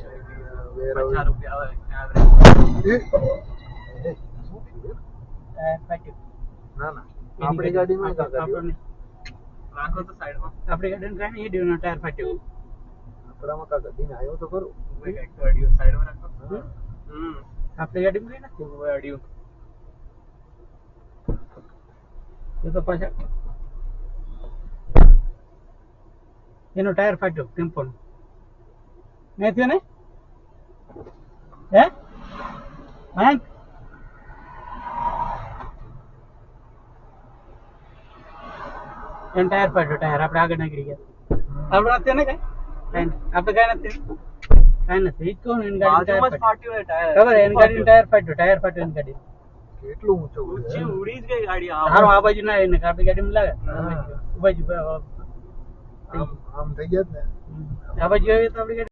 ₹50 આવે એવરેજ. ના ના આપણી ગાડીમાં રાખો તો સાઈડમાં. આપણી ગાડીને કાંઈ નહીં હેડ્યું ટાયર ફાટ્યું. આપણામાં કા ગાડીને આવ્યો તો ખરું. સાઈડમાં રાખો. આપણી ગાડીમાં કઈ નથી અડિયું. એ તો પાછા એનો ટાયર ફાટ્યો ટેમ્પોનો. નહીં થયો ને હે હા એનો ટાયર ફાટ્યો. ટાયર આપણે આગળ નીકળી ગયા. આપણે નથી ને કાંઈ આપણે કાંઈ નથી કાંઈ નથી. ઈ જ કહું ને એની ગાડી ખબર એની ગાડીનું ટાયર ફાટ્યું. ટાયર ફાટ્યું એની ગાડી. કેટલું ઊંચું ઉડી જ ગઈ ગાડી. હારો આ બાજુ ના એને આપણી ગાડીમાં લાગે આ બાજુ આમ થઈ ગયા ને આ બાજુ આવી તો આપણી ગાડી